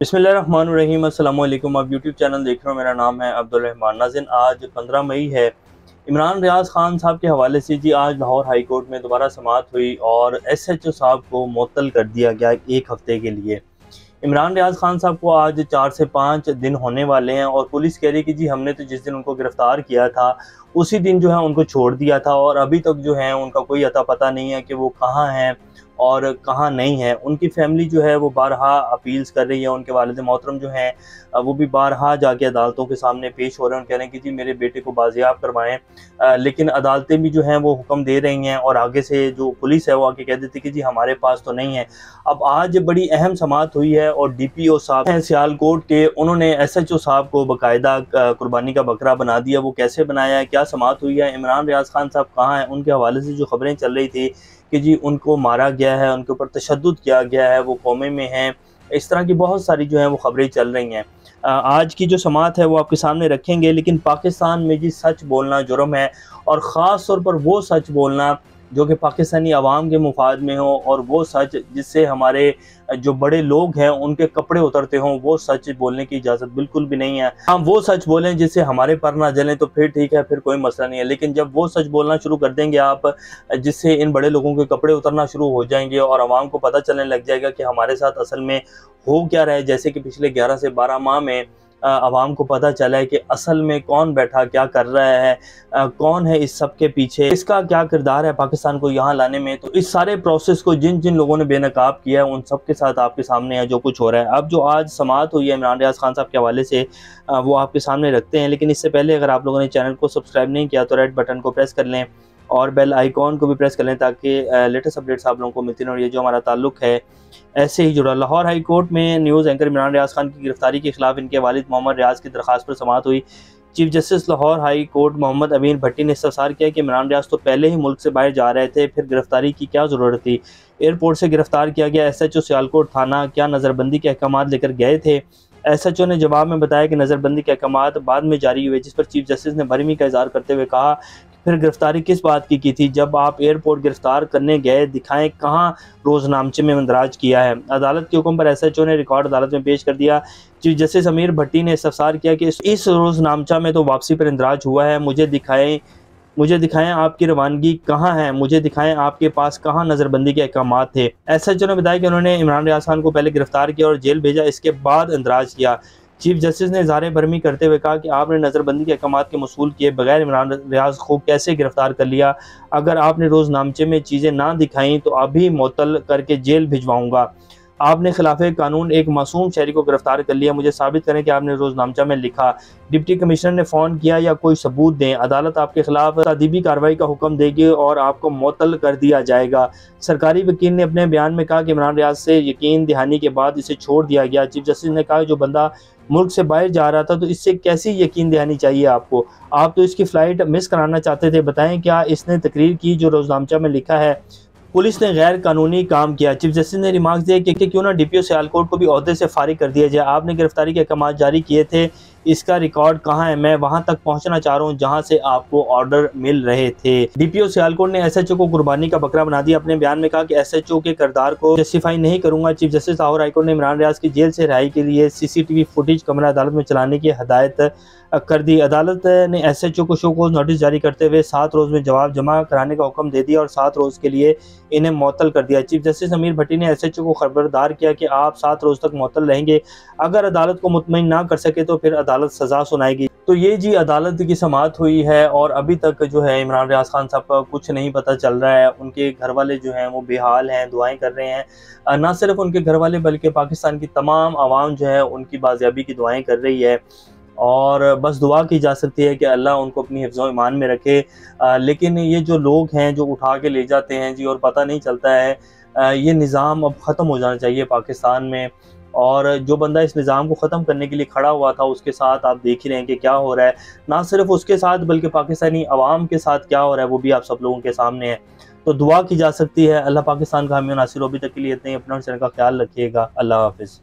बिस्मिल्लाहिर्रहमानिर्रहीम। अस्सलाम वालेकुम। आप यूट्यूब चैनल देख रहे हो, मेरा नाम है अब्दुल-रहमान। नाज़रीन, आज 15 मई है। इमरान रियाज खान साहब के हवाले से जी आज लाहौर हाई कोर्ट में दोबारा समाअत हुई और SHO साहब को मुअत्तल कर दिया गया 1 हफ्ते के लिए। इमरान रियाज खान साहब को आज 4 से 5 दिन होने वाले हैं और पुलिस कह रही है कि जी हमने तो जिस दिन उनको गिरफ़्तार किया था उसी दिन जो है उनको छोड़ दिया था और अभी तक जो है उनका कोई अता पता नहीं है कि वो कहाँ हैं और कहाँ नहीं है। उनकी फैमिली जो है वो बारहा अपील्स कर रही है। उनके वालिद मोहतरम जो हैं वो भी बारहा जाके अदालतों के सामने पेश हो रहे हैं। कह रहे हैं कि जी मेरे बेटे को बाजियाब करवाएं, लेकिन अदालतें भी जो हैं वो हुक्म दे रही हैं और आगे से जो पुलिस है वो आके कह देती है कि जी हमारे पास तो नहीं है। अब आज बड़ी अहम समाअत हुई है और DPO साहब हैं सियालकोट के, उन्होंने SHO साहब को बाकायदा कुर्बानी का बकरा बना दिया। वो कैसे बनाया है, क्या समाअत हुई है, इमरान रियाज खान साहब कहाँ हैं, उनके हवाले से जो खबरें चल रही थी कि जी उनको मारा गया है, उनके ऊपर तशद्दुद किया गया है, वो कोमे में हैं, इस तरह की बहुत सारी जो हैं वो खबरें चल रही हैं। आज की जो समाअत है वो आपके सामने रखेंगे। लेकिन पाकिस्तान में जी सच बोलना जुर्म है और ख़ास तौर पर वो सच बोलना जो कि पाकिस्तानी अवाम के मुफाद में हो और वो सच जिससे हमारे जो बड़े लोग हैं उनके कपड़े उतरते हों, वो सच बोलने की इजाज़त बिल्कुल भी नहीं है। हम वो सच बोलें जिससे हमारे पर ना जलें तो फिर ठीक है, फिर कोई मसला नहीं है। लेकिन जब वो सच बोलना शुरू कर देंगे आप जिससे इन बड़े लोगों के कपड़े उतरना शुरू हो जाएंगे और आवाम को पता चलने लग जाएगा कि हमारे साथ असल में हो क्या रहा है, जैसे कि पिछले 11 से 12 माह में आवाम को पता चला है कि असल में कौन बैठा क्या कर रहा है, कौन है इस सब के पीछे, इसका क्या किरदार है पाकिस्तान को यहाँ लाने में। तो इस सारे प्रोसेस को जिन जिन लोगों ने बेनकाब किया है उन सब के साथ आपके सामने है जो कुछ हो रहा है। अब जो आज समाअत हुई है इमरान रियाज खान साहब के हवाले से वो आपके सामने रखते हैं। लेकिन इससे पहले अगर आप लोगों ने चैनल को सब्सक्राइब नहीं किया तो रेड बटन को प्रेस कर लें और बेल आइकॉन को भी प्रेस कर लें ताकि लेटेस्ट अपडेट्स आप लोगों को मिलती रहें। और ये जो हमारा ताल्लुक है ऐसे ही जुड़ा। लाहौर हाई कोर्ट में न्यूज़ एंकर इमरान रियाज खान की गिरफ्तारी के खिलाफ इनके वालिद मोहम्मद रियाज की दरख्वास्त पर समाअत हुई। Chief justice Lahore high court Mohammad Amin Bhatti ने इस्तफसार किया कि इमरान रियाज तो पहले ही मुल्क से बाहर जा रहे थे, फिर गिरफ्तारी की क्या ज़रूरत थी। एयरपोर्ट से गिरफ्तार किया गया SHO सियालकोट थाना क्या नज़रबंदी के अहकाम लेकर गए थे। SHO ने जवाब में बताया कि नज़रबंदी के अहकाम बाद में जारी हुए, जिस पर चीफ जस्टिस ने बरहमी का इज़हार करते हुए कहा फिर गिरफ्तारी किस बात की थी। जब आप एयरपोर्ट गिरफ्तार करने गए दिखाएं कहाँ रोज़नामचे में इंदराज किया है। अदालत के हुक्म पर SHO ने रिकॉर्ड अदालत में पेश कर दिया। चीफ जस्टिस अमीर भट्टी ने इस्तफसार किया कि इस रोज़नामचा में तो वापसी पर इंदराज हुआ है, मुझे दिखाएं आपकी रवानगी कहाँ है, मुझे दिखाएं आपके पास कहाँ नज़रबंदी के अहकाम थे। SHO ने बताया कि उन्होंने इमरान रियाज खान को पहले गिरफ्तार किया और जेल भेजा, इसके बाद इंदराज किया। चीफ जस्टिस ने इज़हार बरहमी करते हुए कहा कि आपने नज़रबंदी के अहकाम के मसूल किए बगैर इमरान रियाज को कैसे गिरफ्तार कर लिया। अगर आपने रोज़नामचे में चीज़ें ना दिखाई तो अभी मुअत्तल करके जेल भिजवाऊँगा। आपने खिलाफे कानून एक मासूम शहरी को गिरफ्तार कर लिया, मुझे साबित करें कि आपने रोज़नामचा में लिखा। डिप्टी कमिश्नर ने फ़ोन किया या कोई सबूत दें। अदालत आपके खिलाफ तादीबी कार्रवाई का हुक्म देगी और आपको मुअत्तल कर दिया जाएगा। सरकारी वकील ने अपने बयान में कहा कि इमरान रियाज से यकीन दहानी के बाद इसे छोड़ दिया गया। चीफ जस्टिस ने कहा जो बंदा मुल्क से बाहर जा रहा था तो इससे कैसी यकीन दहानी चाहिए आपको, आप तो इसकी फ़्लाइट मिस कराना चाहते थे। बताएं क्या इसने तकरीर की जो रोज़नामचा में लिखा है। पुलिस ने गैर कानूनी काम किया। चीफ जस्टिस ने रिमार्क दिए कि क्यों ना DPO सियालकोट को भी ओहदे से फारिग कर दिया जाए। आपने गिरफ्तारी के अहकाम जारी किए थे, इसका रिकॉर्ड कहाँ है, मैं वहां तक पहुंचना चाह रहा हूं जहां से आपको ऑर्डर मिल रहे थे। DPO सियालकोट ने SHO को कुर्बानी का बकरा बना दिया। अपने बयान में कहा कि SHO के किरदार को जस्टिफाई नहीं करूंगा। Chief justice Lahore high court ने इमरान रियाज की जेल से रिहाई के लिए CCTV फुटेज कमरा अदालत में चलाने की हदायत कर दी। अदालत ने SHO को शो कॉज नोटिस जारी करते हुए 7 रोज़ में जवाब जमा कराने का हुक्म दे दिया और 7 रोज़ के लिए इन्हें मुअत्तल कर दिया। चीफ जस्टिस अमीर भट्टी ने SHO को खबरदार किया कि आप 7 रोज़ तक मुअत्तल रहेंगे, अगर अदालत को मुतमईन ना कर सके तो फिर अदालत सज़ा सुनाएगी। तो ये जी अदालत की समाअत हुई है और अभी तक जो है इमरान रियाज खान साहब का कुछ नहीं पता चल रहा है। उनके घर वाले जो हैं वो बेहाल हैं, दुआएं कर रहे हैं। ना सिर्फ उनके घर वाले बल्कि पाकिस्तान की तमाम आवाम जो है उनकी बाजियाबी की दुआएं कर रही है और बस दुआ की जा सकती है कि अल्लाह उनको अपनी हिफ्ज़-ओ ईमान में रखे। लेकिन ये जो लोग हैं जो उठा के ले जाते हैं जी और पता नहीं चलता है, ये निज़ाम अब ख़त्म हो जाना चाहिए पाकिस्तान में। और जो बंदा इस निज़ाम को ख़त्म करने के लिए खड़ा हुआ था उसके साथ आप देख ही रहे हैं कि क्या हो रहा है। ना सिर्फ उसके साथ बल्कि पाकिस्तानी अवाम के साथ क्या हो रहा है वो भी आप सब लोगों के सामने है। तो दुआ की जा सकती है। अल्लाह पाकिस्तान का हामी और नासिर। अभी तक के लिए इतने ही। अपना चैनल का ख्याल रखिएगा। अल्लाह हाफ़िज़।